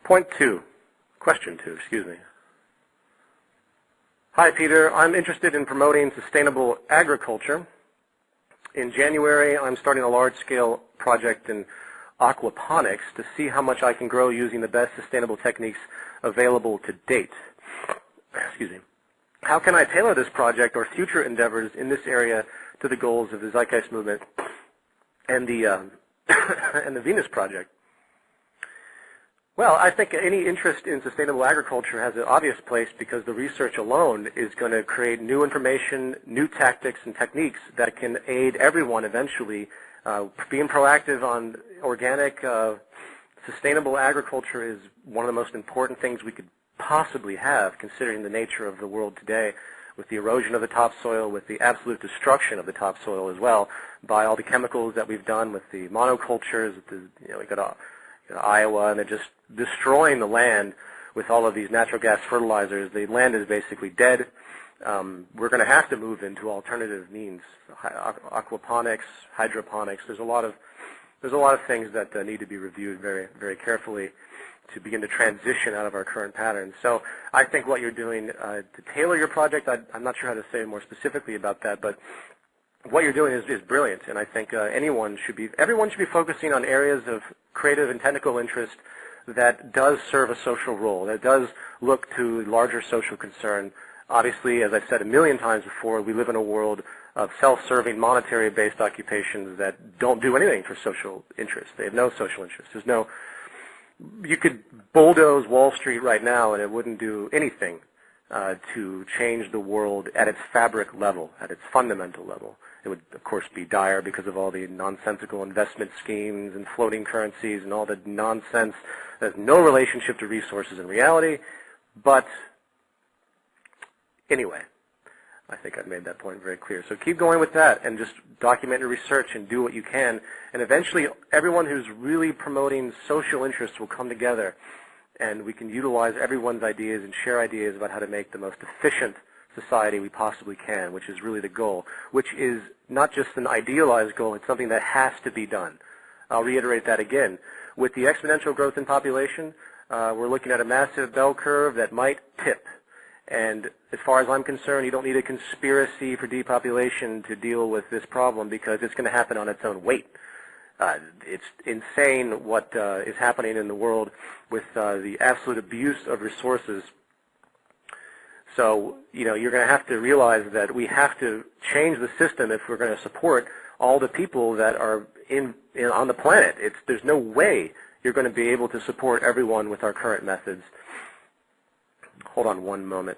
Question two, excuse me. Hi, Peter. I'm interested in promoting sustainable agriculture. In January, I'm starting a large-scale project in aquaponics to see how much I can grow using the best sustainable techniques available to date. Excuse me. How can I tailor this project or future endeavors in this area to the goals of the Zeitgeist Movement and the and the Venus Project? Well, I think any interest in sustainable agriculture has an obvious place because the research alone is going to create new information, new tactics and techniques that can aid everyone eventually. Being proactive on organic, sustainable agriculture is one of the most important things we could possibly have, considering the nature of the world today, with the erosion of the topsoil, with the absolute destruction of the topsoil as well, by all the chemicals that we've done with the monocultures. We got Iowa, and they're just destroying the land with all of these natural gas fertilizers. The land is basically dead. We're going to have to move into alternative means, aquaponics, hydroponics. There's a lot of things that need to be reviewed very, very carefully to begin to transition out of our current patterns. So I think what you're doing to tailor your project, I'm not sure how to say more specifically about that, but what you're doing is brilliant, and I think everyone should be focusing on areas of creative and technical interest that does serve a social role, that does look to larger social concern. Obviously, as I've said a million times before, we live in a world of self-serving, monetary-based occupations that don't do anything for social interest. They have no social interest. You could bulldoze Wall Street right now, and it wouldn't do anything to change the world at its fabric level, at its fundamental level. It would, of course, be dire because of all the nonsensical investment schemes and floating currencies and all the nonsense that has no relationship to resources in reality. But anyway, I think I've made that point very clear. So keep going with that and just document your research and do what you can. And eventually, everyone who's really promoting social interests will come together, and we can utilize everyone's ideas and share ideas about how to make the most efficient society we possibly can, which is really the goal, which is not just an idealized goal, it's something that has to be done. I'll reiterate that again. With the exponential growth in population, we're looking at a massive bell curve that might tip. And as far as I'm concerned, you don't need a conspiracy for depopulation to deal with this problem because it's going to happen on its own weight. It's insane what is happening in the world with the absolute abuse of resources. So, you're going to have to realize that we have to change the system if we're going to support all the people that are on the planet. There's no way you're going to be able to support everyone with our current methods. Hold on one moment.